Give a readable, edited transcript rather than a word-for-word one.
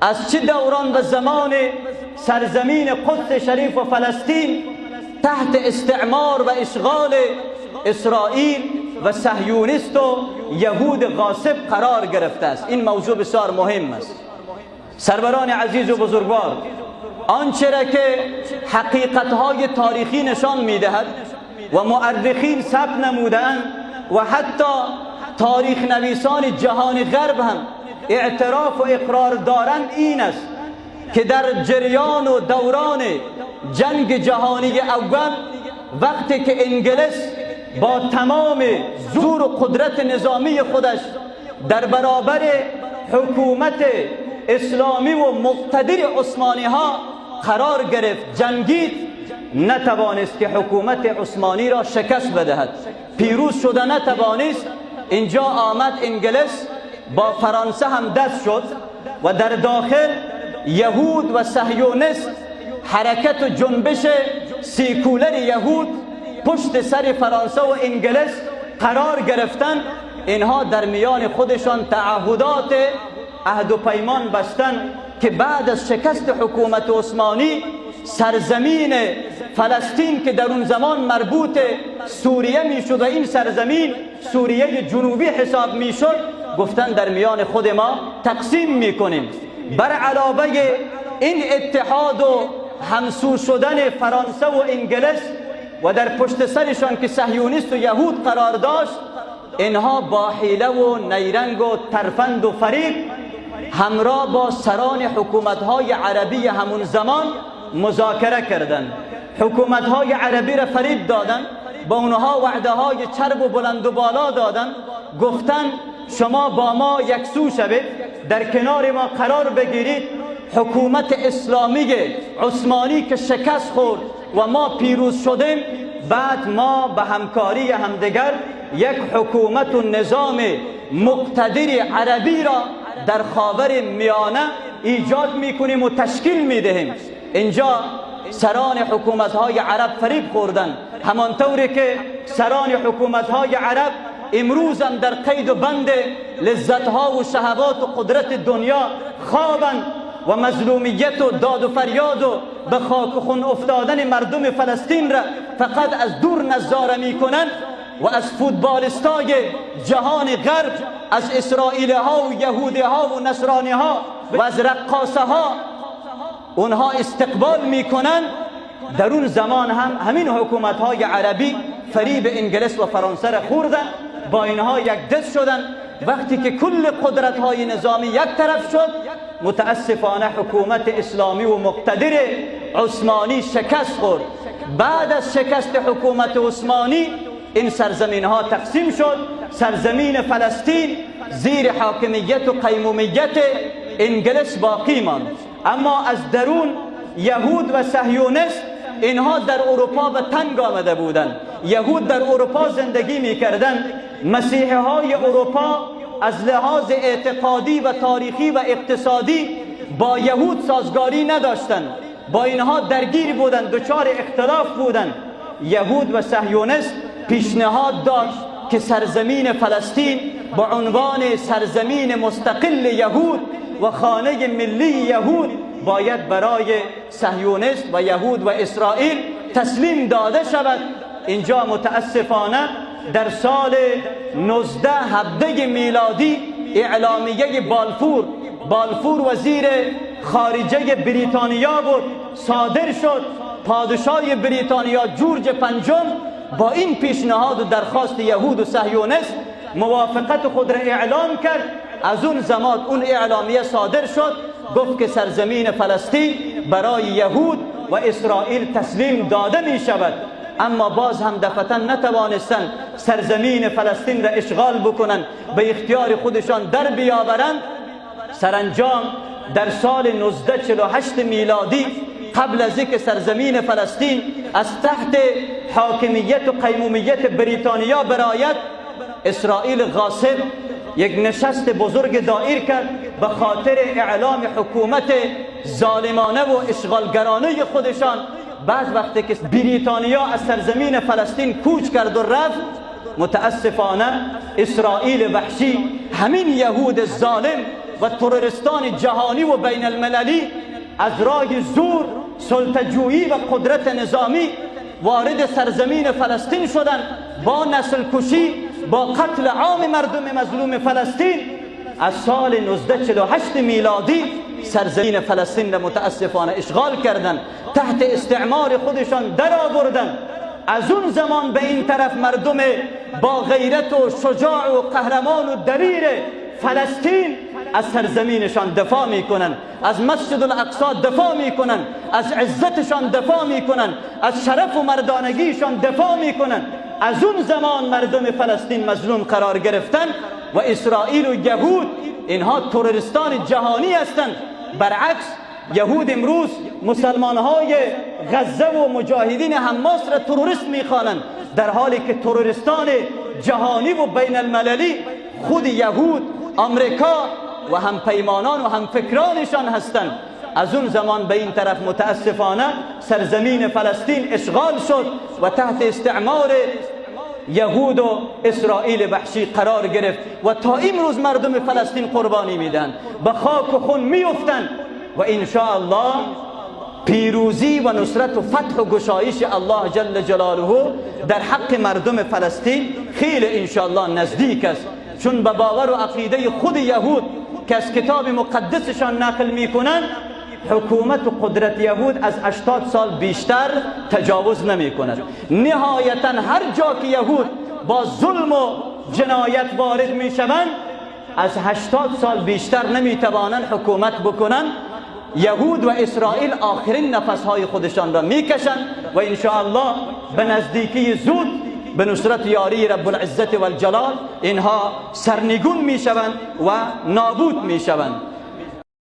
از چه دوران و زمان سرزمین قدس شریف و فلسطین تحت استعمار و اشغال اسرائیل و صهیونیست و یهود غاصب قرار گرفته است. این موضوع بسیار مهم است. سروران عزیز و بزرگوار، آنچه را که حقیقت‌های تاریخی نشان می‌دهد و مورخین ثبت نموده‌اند و حتی تاریخ نویسان جهان غرب هم اعتراف و اقرار دارند این است که در جریان و دوران جنگ جهانی اول، وقتی که انگلیس با تمام زور و قدرت نظامی خودش در برابر حکومت اسلامی و مقتدر عثمانی ها قرار گرفت، جنگید، نتوانست که حکومت عثمانی را شکست بدهد، پیروز شده نتوانست. اینجا آمد انگلیس، با فرانسه هم دست شد و در داخل یهود و صهیونیست حرکت و جنبش سیکولر یهود پشت سر فرانسه و انگلیس قرار گرفتن. اینها در میان خودشان تعهدات عهد و پیمان بستن که بعد از شکست حکومت عثمانی سرزمین فلسطین که در اون زمان مربوط سوریه میشد و این سرزمین سوریه جنوبی حساب میشد، گفتن در میان خود ما تقسیم میکنیم. بر علاوه این اتحاد و همسو شدن فرانسه و انگلیس و در پشت سرشان که صهیونیست و یهود قرار داشت، اینها با حیله و نیرنگ و ترفند و فریب همراه با سران حکومت‌های عربی همون زمان مذاکره کردند. حکومت‌های عربی را فریب دادند، با اونها وعده‌های چرب و بلند و بالا دادند، گفتن شما با ما یکسو شوید، در کنار ما قرار بگیرید، حکومت اسلامی عثمانی که شکست خورد و ما پیروز شدیم، بعد ما به همکاری همدیگر یک حکومت و نظام مقتدر عربی را در خاور میانه ایجاد میکنیم و تشکیل میدهیم. اینجا سران حکومت‌های عرب فریب خوردن، همانطوری که سران حکومت‌های عرب امروز هم در قید و بند لذت‌ها و شهوات و قدرت دنیا خوابند و مظلومیت و داد و فریاد و به خاک و خون افتادن مردم فلسطین را فقط از دور نظاره میکنن و از فوتبالیستای جهان غرب، از اسرائیلی ها و یهودی ها و نصرانی ها و از رقاصه ها اونها استقبال میکنن. در اون زمان هم همین حکومت های عربی فریب انگلیس و فرانسه را خوردن، با اینها یک دست شدن. وقتی که کل قدرت های نظامی یک طرف شد، متاسفانه حکومت اسلامی و مقتدر عثمانی شکست خورد. بعد از شکست حکومت عثمانی این سرزمین ها تقسیم شد. سرزمین فلسطین زیر حاکمیت و قیمومیت انگلیس باقی ماند، اما از درون یهود و صهیونیست اینها در اروپا به تنگ آمده بودند. یهود در اروپا زندگی میکردند، مسیحی های اروپا از لحاظ اعتقادی و تاریخی و اقتصادی با یهود سازگاری نداشتند، با اینها درگیر بودند، دچار اختلاف بودند. یهود و صهیونیست پیشنهاد داشت که سرزمین فلسطین با عنوان سرزمین مستقل یهود و خانه ملی یهود باید برای صهیونیست و یهود و اسرائیل تسلیم داده شود. اینجا متاسفانه در سال 1917 میلادی اعلامیه بالفور وزیر خارجه بریتانیا بود، صادر شد. پادشاه بریتانیا جورج پنجم با این پیشنهاد و درخواست یهود و صهیونیست موافقت خود را اعلام کرد. از اون زمان اون اعلامیه صادر شد، گفت که سرزمین فلسطین برای یهود و اسرائیل تسلیم داده می شود. اما باز هم دفعتا نتوانستند سرزمین فلسطین را اشغال بکنند، به اختیار خودشان در بیاورند. سرانجام در سال 1948 میلادی، قبل از اینکه سرزمین فلسطین از تحت حاکمیت و قیمومیت بریتانیا برآید، اسرائیل غاصب یک نشست بزرگ دایر کرد به خاطر اعلام حکومت ظالمانه و اشغالگرانه خودشان. بعد وقتی که بریتانیا از سرزمین فلسطین کوچ کرد و رفت، متاسفانه اسرائیل وحشی همین یهود ظالم و تروریستان جهانی و بین المللی از راه زور، سلطه‌جویی و قدرت نظامی وارد سرزمین فلسطین شدند با نسل کشی، با قتل عام مردم مظلوم فلسطین. از سال 1948 میلادی سرزمین فلسطین را متاسفانه اشغال کردند، تحت استعمار خودشان در آوردند. از اون زمان به این طرف مردم با غیرت و شجاع و قهرمان و دلیر فلسطین از سرزمینشان دفاع میکنن، از مسجد الاقصی دفاع میکنن، از عزتشان دفاع میکنن، از شرف و مردانگیشان دفاع میکنن. از اون زمان مردم فلسطین مظلوم قرار گرفتن و اسرائیل و یهود اینها تروریستان جهانی هستند. برعکس یهود امروز مسلمانهای غزه و مجاهدین حماس را تروریست میخوانند، در حالی که تروریستان جهانی و بین المللی خود یهود، آمریکا و هم پیمانان و هم فکرانشان هستند. از اون زمان به این طرف متاسفانه سرزمین فلسطین اشغال شد و تحت استعمار یهود و اسرائیل وحشی قرار گرفت و تا امروز مردم فلسطین قربانی میدن، به خاک و خون میافتند و ان شاء الله پیروزی و نصرت و فتح و گشایش الله جل جلاله در حق مردم فلسطین خیلی ان شاء الله نزدیک است، چون به باور و عقیده خود یهود که از کتاب مقدسشان نقل میکنند حکومت و قدرت یهود از 80 سال بیشتر تجاوز نمی کند. نهایتا هر جا که یهود با ظلم و جنایت وارد می شوند از 80 سال بیشتر نمی توانند حکومت بکنند. یهود و اسرائیل آخرین نفسهای خودشان را می کشند و ان شاء الله به نزدیکی زود به نصرت یاری رب العزت و الجلال اینها سرنگون می شوند و نابود می شوند.